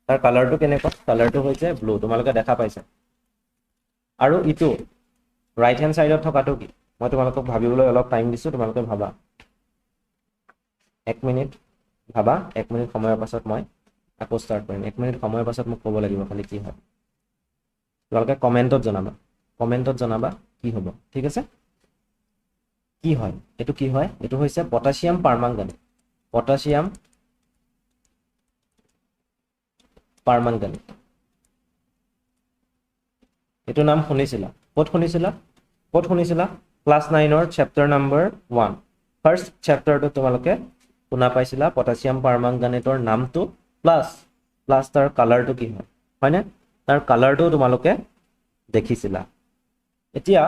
তাৰ কালাৰটো কেনেকুৱা কালাৰটো হৈছে ব্লু তোমালোকে দেখা পাইছা আৰু ইটো right hand side of thokato ki moi tumalok bhabibole olop time disu tumalok bhaba 1 minute bhaba 1 minute samoyar pasot moi ako start korim 1 minute samoyar pasot mok kobo lagibo khali ki hoy tumalok comment ot janaba ki hobo thik ase ki hoy etu hoise potassium permanganate etu naam শুনিছিলা ক'ত শুনিছিলা class 9 or chapter number 1 first chapter to তোমালোকে শুনা পাইছিলা potassium পাৰমাংগানেটৰ নামটো plus তাৰ কালাৰটো কি হয়নে তাৰ কালাৰটো তোমালোকে দেখিছিলা এতিয়া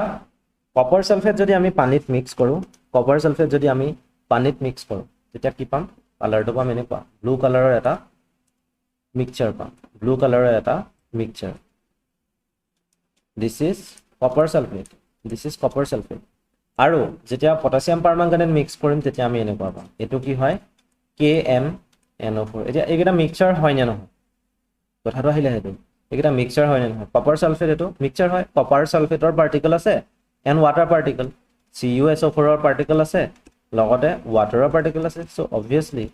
কপাৰ সালফেট যদি আমি পানীত মিক্স কৰো তেতিয়া কি পাম কালাৰটো পাম এনেকুৱা ব্লু কালাৰৰ এটা mixture this is copper sulfate আৰু যেতিয়া পটাসিয়াম পাৰমাংগানেট মিক্স কৰিম তেতিয়া আমি এনে পাবা এটো কি হয় KMNO4 এতিয়া এইটা মিক্সচাৰ হয় না নহয় কথাটো আহিলে হেতু এইটা মিক্সচাৰ হয় না নহয় কপাৰ সালফেট এটো মিক্সচাৰ হয় কপাৰ সালফেটৰ পাৰ্টিকল আছে এন্ড ওয়াটাৰ পাৰ্টিকল CuSO4 ৰ পাৰ্টিকল আছে লগতে ওয়াটাৰৰ পাৰ্টিকল আছে so obviously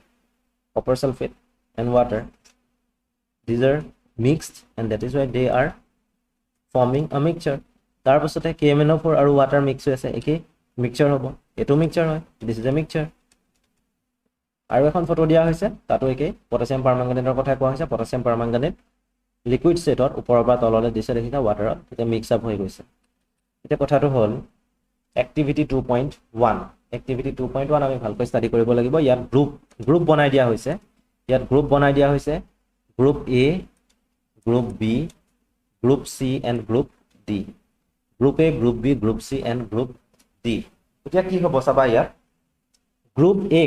copper sulfate and water these are mixed and that is why they are forming a mixture tar pasote KMNO4 aru water mix hoise eki mixture hobo eto mixture hoy this is a mixture aru ekhon photo dia hoise tato eki potassium permanganate kotha koa hoise potassium permanganate liquid state or upor ba tolole dise dekhita water eta mix up hoi goise eta kotha to hol activity 2.1 ami bhalkoi study koribo lagibo yat group banai dia hoise group A group B group C and group D group A group B group C and group D এতিয়া কি হ'ব সাবা ইয়াত group A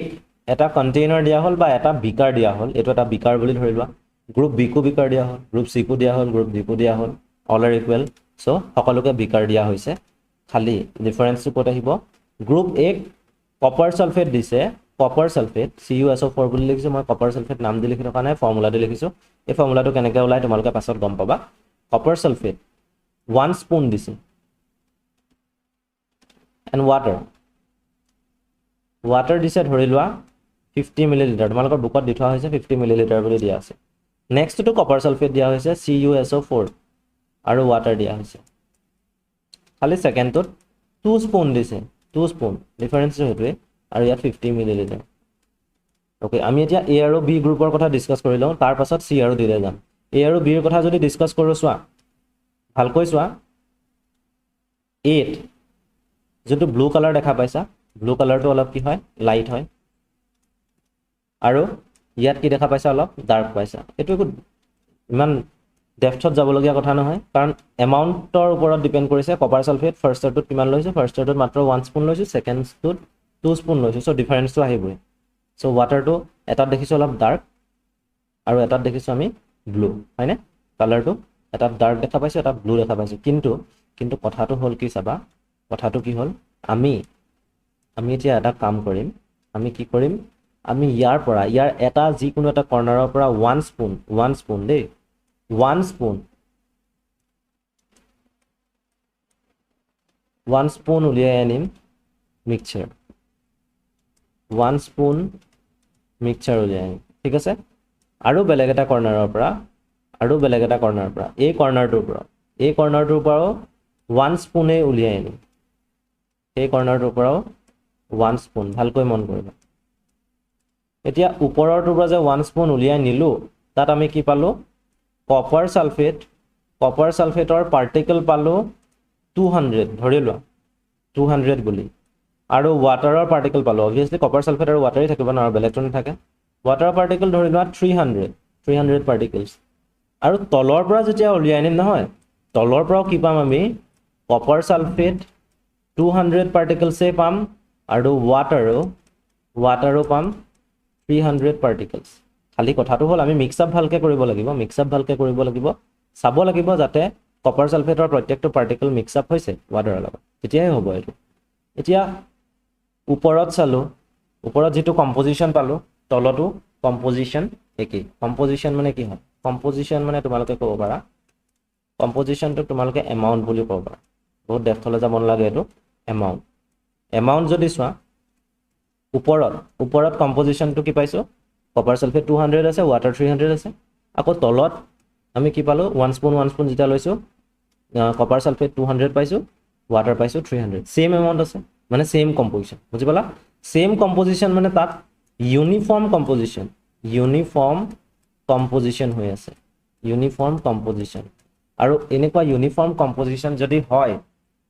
এটা container দিয়া হ'ল বা এটা বিকাৰ দিয়া হ'ল, এইটো এটা বিকাৰ বুলি ধৰি লোৱা, গ্ৰুপ B কো বিকাৰ দিয়া হ'ল, গ্ৰুপ C কো দিয়া হ'ল, গ্ৰুপ D কো দিয়া হ'ল, অল আৰ ইকুৱেল, চ' সকলোকে বিকাৰ দিয়া হৈছে। খালি ডিফাৰেন্সটো ক'ত আহিব, গ্ৰুপ A কপাৰ ছালফেট দিছে, কপাৰ ছালফেট CuSO4 বুলি লিখিছোঁ মই, কপাৰ ছালফেট নাম দি লিখি থকা নাই, ফৰ্মুলা দি লিখিছোঁ। এই ফৰ্মুলাটো কেনেকৈ ওলাই তোমালোকে পাছত গম পাবা। কপাৰ ছালফেট 1 স্পুন দিছে এণ্ড ৱাটাৰ দিছে ধৰি লোৱা 50 মিলিলিটাৰ, তোমালোকৰ বুকত দি থোৱা হৈছে 50 মিলিলিটাৰ বুলি দিয়া আছে। নেক্সটটো কপাৰ ছালফেট দিয়া হৈছে CuSO4 আৰু ৱাটাৰ দিয়া হৈছে। খালি ছেকেণ্ডটোত 2 স্পুন দিছে, 2 স্পুন, ডিফাৰেন্সটো সেইটোৱে, আৰু ইয়াত 50 মিলিলিটাৰ। অ'কে, আমি এতিয়া A আৰু B গ্ৰুপৰ কথা ডিছকাছ কৰি লওঁ, তাৰ পাছত C আৰু D লৈ যাম। A আৰু B ৰ কথা যদি ডিছকাছ কৰোঁ, চোৱা ভালকৈ চোৱা, A যোনটো ব্লু কালাৰ দেখা পাইছা, ব্লু কালাৰটো অলপ কি হয়, লাইট হয়, আৰু ইয়াত কি দেখা পাইছা, অলপ ডাৰ্ক পাইছা। এইটো একো ইমান ডেপথত যাবলগীয়া কথা নহয়, কাৰণ এমাউণ্টৰ ওপৰত ডিপেণ্ড কৰিছে। কপাৰ ছালফেট ফাৰ্ষ্টৰটোত কিমান লৈছোঁ, ফাৰ্ষ্টৰটোত মাত্ৰ 1 স্পুন লৈছোঁ, ছেকেণ্ডটোত 2 স্পুন লৈছোঁ, চ' ডিফাৰেন্সটো আহিবই। চ' ৱাটাৰটো এটাত দেখিছোঁ অলপ ডাৰ্ক আৰু এটাত দেখিছোঁ আমি ব্লু, হয়নে? কালাৰটো এটাত ডাৰ্ক দেখা পাইছোঁ, এটাত ব্লু দেখা পাইছোঁ। কিন্তু কথাটো হ'ল কি চাবা, কথাটো কি হ'ল, আমি এতিয়া এটা কাম কৰিম, আমি কি কৰিম, আমি ইয়াৰ এটা যিকোনো এটা কৰ্নাৰৰ পৰা 1 স্পুন দেই, 1 স্পুন উলিয়াই আনিম মিক্সাৰ, 1 স্পুন মিক্সাৰ উলিয়াই আনিম, ঠিক আছে? আৰু বেলেগ এটা কৰ্নাৰৰ পৰা, এই কৰ্নাৰটোৰ পৰাও 1 স্পুনেই উলিয়াই আনিম, সেই কৰ্নাৰটোৰ পৰাও 1 স্পুন, ভালকৈ মন কৰিবা। এতিয়া ওপৰৰটোৰ পৰা যে 1 স্পুন উলিয়াই নিলোঁ, তাত আমি কি পালোঁ, কপাৰ ছালফেটৰ পাৰ্টিকল পালোঁ 200, ধৰি লোৱা 200 বুলি, আৰু ৱাটাৰৰ পাৰ্টিকল পালোঁ, অবভিয়াছলি কপাৰ ছালফেট আৰু ৱাটাৰেই থাকিব ন, আৰু বেলেগটো নাথাকে। ৱাটাৰৰ পাৰ্টিকল ধৰি লোৱা 300 পাৰ্টিকলছ, আৰু তলৰ পৰা যেতিয়া উলিয়াই আনিম নহয়, তলৰ পৰাও কি পাম আমি, কপাৰ ছালফেট 200 পাৰ্টিকলছেই পাম, আৰু ৱাটাৰো পাম 300 পাৰ্টিকলছ। খালি কথাটো হ'ল আমি মিক্স আপ ভালকৈ কৰিব লাগিব, চাব লাগিব যাতে কপাৰ ছালফেটৰ প্ৰত্যেকটো পাৰ্টিকল মিক্স আপ হৈছে ৱাটাৰৰ লগত, তেতিয়াহে হ'ব এইটো। এতিয়া ওপৰত চালোঁ, ওপৰত যিটো কম্পজিশ্যন পালোঁ, তলতো কম্পজিশ্যন একেই। কম্পজিশ্যন মানে কি হয়, কম্পজিশ্যন মানে তোমালোকে ক'ব পাৰা, কম্পজিশ্যনটো তোমালোকে এমাউণ্ট বুলি ক'ব পাৰা, বহুত ডেপথলৈ যাব নালাগে, এইটো এমাউণ্ট যদি চোৱা, ওপৰত কম্পজিশ্যনটো কি পাইছোঁ, কপাৰ ছালফেট 200 আছে, ৱাটাৰ 300 আছে। আকৌ তলত আমি কি পালোঁ, 1 স্পুন যেতিয়া লৈছোঁ, কপাৰ ছালফেট 200 পাইছোঁ, ৱাটাৰ পাইছোঁ 300, ছেইম এমাউণ্ট আছে, মানে ছেইম কম্পজিশ্যন, বুজি পালা? ছেইম কম্পজিশ্যন মানে তাত ইউনিফৰ্ম কম্পজিশ্যন হৈ আছে, ইউনিফৰ্ম কম্পজিশ্যন। আৰু এনেকুৱা ইউনিফৰ্ম কম্পজিশ্যন যদি হয়,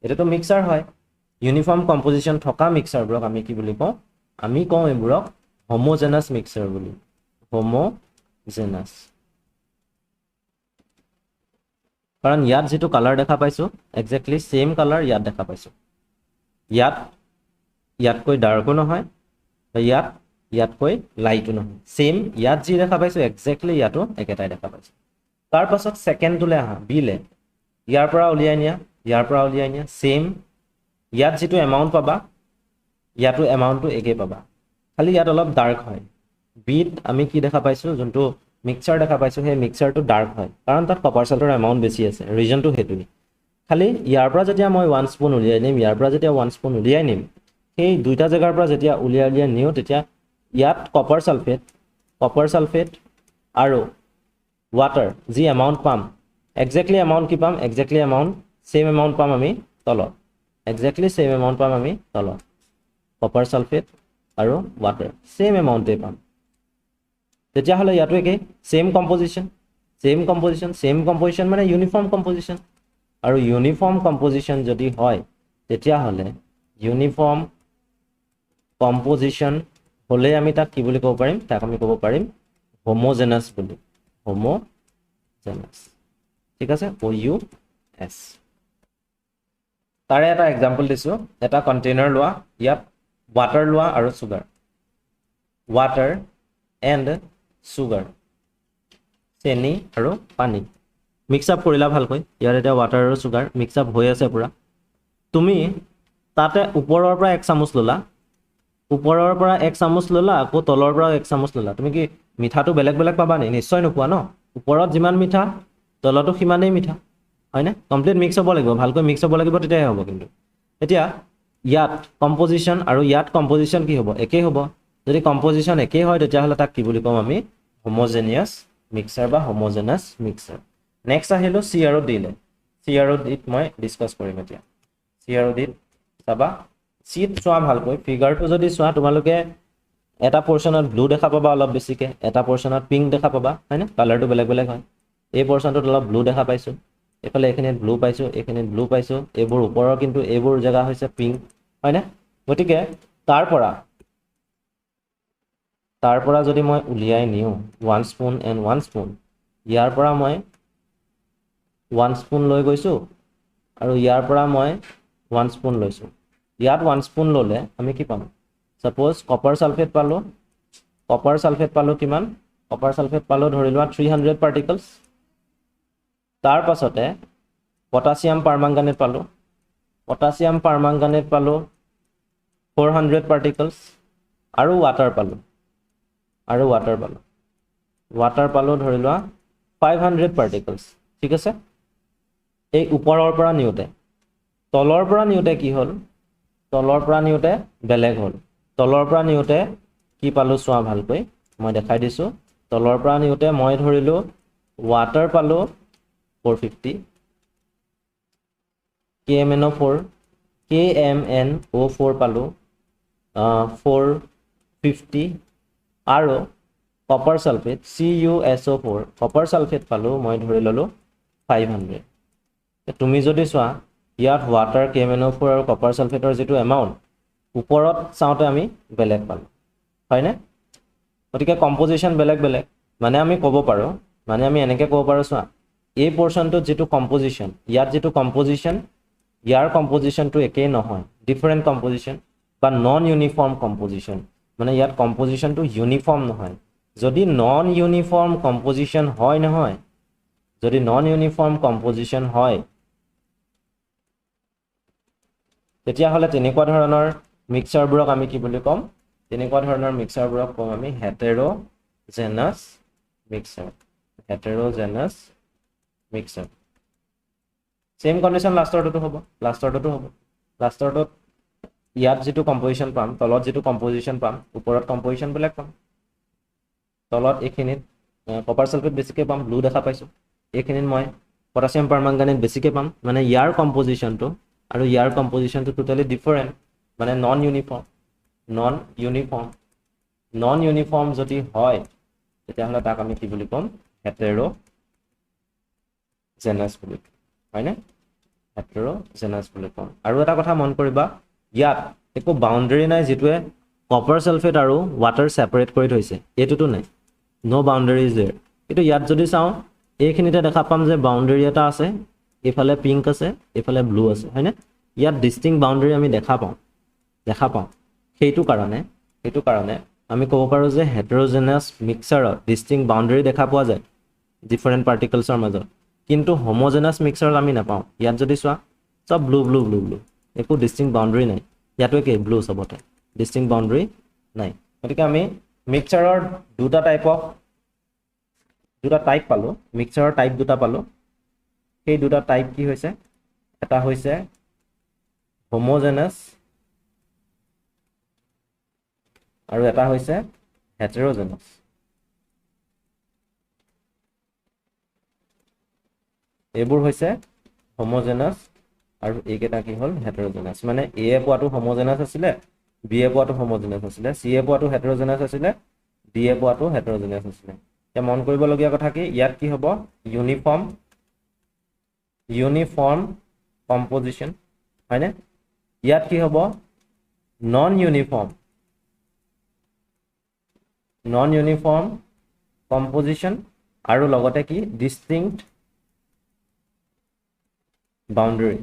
এইটোতো মিক্সাৰ হয়, ইউনিফৰ্ম কম্পজিশ্যন থকা মিক্সাৰবোৰক আমি কি বুলি কওঁ, আমি কওঁ এইবোৰক হোমোজেনাছ মিক্সাৰ বুলি, হোমোজেনাছ। কাৰণ ইয়াত যিটো কালাৰ দেখা পাইছোঁ, একজেক্টলি ছেইম কালাৰ ইয়াত দেখা পাইছোঁ, ইয়াতকৈ ডাৰ্কো নহয়, ইয়াতকৈ লাইটো নহয়, ছেইম ইয়াত যি দেখা পাইছোঁ একজেক্টলি ইয়াতো একেটাই দেখা পাইছোঁ। তাৰ পাছত ছেকেণ্ডটোলৈ আহা, বিলে, ইয়াৰ পৰা উলিয়াই নিয়া, ছেইম, ইয়াত যিটো এমাউণ্ট পাবা, ইয়াতো এমাউণ্টটো একেই পাবা, খালি ইয়াত অলপ ডাৰ্ক হয়। বিত আমি কি দেখা পাইছোঁ, যোনটো মিক্সাৰ দেখা পাইছোঁ, সেই মিক্সাৰটো ডাৰ্ক হয়, কাৰণ তাত কপাৰ ছালফেটৰ এমাউণ্ট বেছি আছে, ৰিজনটো সেইটোৱেই। খালি ইয়াৰ পৰা যেতিয়া মই 1 স্পুন উলিয়াই নিম, সেই দুইটা জেগাৰ পৰা যেতিয়া উলিয়াই নিওঁ, তেতিয়া ইয়াত কপাৰ ছালফেট আৰু ৱাটাৰ যি এমাউণ্ট পাম, একজেক্টলি এমাউণ্ট কি পাম, ছেইম এমাউণ্ট পাম আমি তলত, কপাৰ ছালফেট আৰু ৱাটাৰ ছেইম এমাউণ্টেই পাম। তেতিয়াহ'লে ইয়াতো একেই, ছেইম কম্পজিশ্যন মানে ইউনিফৰ্ম কম্পজিশ্যন, আৰু ইউনিফৰ্ম কম্পজিশ্যন যদি হয়, তেতিয়াহ'লে ইউনিফৰ্ম কম্পজিশ্যন হ'লে আমি তাক কি বুলি ক'ব পাৰিম, হোমোজেনাছ বুলি, ঠিক আছে, OUS। তাৰে এটা এক্সাম্পল দিছোঁ, এটা কণ্টেইনাৰ লোৱা, ইয়াত ৱাটাৰ লোৱা আৰু চুগাৰ, water and sugar চেনি আৰু পানী মিক্স আপ কৰিলা ভালকৈ ইয়াৰ এটা water আৰু sugar মিক্স আপ হৈ আছে পুৰা তুমি তাতে ওপৰৰ পৰা 1 চামুচ ললা ওপৰৰ পৰা 1 চামুচ ললা আকৌ তলৰ পৰা 1 চামুচ ললা তুমি কি মিঠাটো বেলেগ বেলেগ পাবা নি নিশ্চয় নোপোৱা ন ওপৰত যিমান মিঠা তলতো সিমানেই মিঠা হয়নে কমপ্লিট মিক্স হ'ব লাগিব ভালকৈ মিক্স হ'ব লাগিব তেতিয়াহে হ'ব কিন্তু এতিয়া ইয়াত কম্পোজিশন আৰু ইয়াত কম্পোজিশন কি হ'ব একেই হ'ব যদি কম্পোজিশন একেই হয় তেতিয়াহ'লে তাক কি বুলি কম আমি হোমোজেনিয়াছ মিক্সাৰ বা হোমোজেনাছ মিক্সাৰ নেক্সট আহিলো সি আৰু ডি লে সি আৰু ডি মই ডিসকাস কৰিম এতিয়া সি আৰু ডি চাবা সিত চোৱা ভালকৈ ফিগাৰটো যদি চোৱা তোমালোকে এটা পোৰশনত ব্লু দেখা পাবা অলপ বেছিকে এটা পোৰশনত পিংক দেখা পাবা হয়নে কালাৰটো বেলেগ বেলেগ হয় এই পোৰশনটোত অলপ ব্লু দেখা পাইছো এফালে এখিনিত ব্লু পাইছো এখিনিত ব্লু পাইছো এইবোৰ ওপৰৰ কিন্তু এইবোৰ জায়গা হৈছে পিংক হয়নে গতিকে তাৰ পৰা যদি মই উলিয়াই নিও 1 স্পুন এণ্ড 1 স্পুন ইয়াৰ পৰা মই 1 স্পুন লৈ গৈছো আৰু ইয়াৰ পৰা মই 1 স্পুন লৈছো ইয়াত 1 স্পুন ললে আমি কি পাম সাপোজ কপাৰ সালফেট পালো কিমান কপাৰ সালফেট পালো ধৰি লোৱা 300 পাৰ্টিকলছ তাৰ পাছতে পটাছিয়াম পাৰমাংগানেট পালো 400 পাৰ্টিকলছ আৰু ওৱাটাৰ পালো ধৰি লোৱা 500 পাৰ্টিকলছ ঠিক আছে এই ওপৰৰ পৰা নিউতে তলৰ পৰা নিউতে কি হ'ল তলৰ পৰা নিউতে বেলেগ হ'ল তলৰ পৰা নিউতে কি পালো চোৱা ভালকৈ মই দেখাই দিছো তলৰ পৰা নিউতে মই ধৰিলো ওৱাটাৰ পালো 450 KMNO4 পালো 450 আৰু copper sulphate CuSO4 copper sulphate পালো মই ধৰি ললো 500 তুমি যদি চোৱা ইয়াত ওৱাটাৰ KMNO4 আৰু কপাৰ সালফেটৰ যেটো এমাউন্ট ওপৰত চাওতে আমি বেলেগ পালো হয়নে গতিকে কম্পোজিশন বেলেগ বেলেগ মানে আমি ক'ব পাৰো মানে আমি এনেকৈ ক'ব পাৰো চোৱা এই পোৰশনটো যেটো কম্পোজিশন ইয়াত যেটো কম্পোজিশন ইয়াৰ কম্পোজিশনটো একেই নহয় ডিফাৰেন্ট কম্পোজিশন বা নন ইউনিফৰ্ম কম্পোজিশন মানে ইয়াত কম্পোজিশনটো ইউনিফৰ্ম নহয় যদি নন ইউনিফৰ্ম কম্পোজিশন হয় নহয় যদি নন ইউনিফৰ্ম কম্পোজিশন হয় তেতিয়া হলে তেনেকুৱা ধৰণৰ মিক্সাৰবোৰক আমি কি বুলি কম তেনেকুৱা ধৰণৰ মিক্সাৰবোৰক কম আমি হেটেৰোজেনাছ মিক্সাৰ সেম কন্ডিশন লাষ্টৰটো হ'ব লাষ্টৰটোত ইয়াত যেটো কম্পোজিশন পাম তলত যেটো কম্পোজিশন পাম ওপৰত কম্পোজিশন বেলেগ পাম তলত এখিনিত কপাৰ সালফেট বেছিকৈ পাম ব্লু দেখা পাইছো এখিনিত মই পটাছিয়াম পাৰমাংগানেট বেছিকৈ পাম মানে ইয়াৰ কম্পোজিশনটো আৰু ইয়াৰ কম্পোজিশনটো টোটালি ডিফাৰেন্ট মানে নন ইউনিফৰ্ম যদি হয় তেতিয়াহ'লে তাক আমি কি বুলি ক'ম হেটেৰোজেনাছ বুলি হয়নে হেটেৰোজেনাছ বুলি ক'ম আৰু এটা কথা মন কৰিবা ইয়াত একো বাউণ্ডাৰী নাই যেটোৱে কপাৰ সালফেট আৰু ওৱাটাৰ সেপাৰেট কৰি থৈছে এটোটো নাই নো বাউণ্ডাৰী ইজ देयर কিন্তু ইয়াত যদি চাও এইখিনিতে দেখা পাম যে বাউণ্ডাৰী এটা আছে এফালে পিংক আছে এফালে ব্লু আছে হয়নে ইয়াত ডিস্টিংক্ট বাউণ্ডাৰী আমি দেখা পাওঁ সেইটো কাৰণে আমি ক'ব পাৰো যে হেটেৰোজেনাছ মিক্সাৰত ডিস্টিংক্ট বাউণ্ডাৰী দেখা পোৱা যায় ডিফাৰেন্ট পাৰ্টিকলছৰ মাজত কিন্তু হোমোজেনাছ মিক্সাৰত আমি নাপাওঁ ইয়াত যদি চোৱা সব ব্লু একো ডিস্টিংক্ট বাউণ্ডাৰী নাই ইয়াতো কি ব্লু সবতে ডিস্টিংক্ট বাউণ্ডাৰী নাই গতিকে আমি মিক্সাৰৰ দুটা টাইপ পালো মিক্সাৰৰ টাইপ দুটা পালো সেই দুটা টাইপ কি হৈছে এটা হৈছে হোমোজেনাছ আৰু এটা হৈছে হেটেৰোজেনাছ এইবোৰ হৈছে হোমোজেনাছ আৰু এইকেইটা কি হ'ল হেটেৰোজেনাছ মানে এ পোৱাটো হোমোজেনাছ আছিলে বি এ পোৱাটো হোমোজেনাছ আছিলে সি এ পোৱাটো হেটেৰোজেনাছ আছিলে ডি এ পোৱাটো হেটেৰোজেনাছ আছিলে এতিয়া মন কৰিবলগীয়া কথা কি ইয়াত কি হ'ব ইউনিফৰ্ম কম্পোজিশন হয়নে ইয়াত কি হ'ব নন ইউনিফৰ্ম কম্পোজিশন আৰু লগতে কি ডিস্টিংক্ট বাউণ্ডাৰী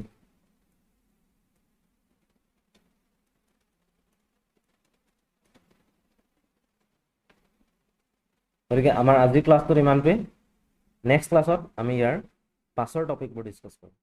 গতিকে আমাৰ আজিৰ ক্লাছটোত ইমানটোৱেই নেক্সট ক্লাছত আমি ইয়াৰ পাছৰ টপিকবোৰ ডিছকাছ কৰিম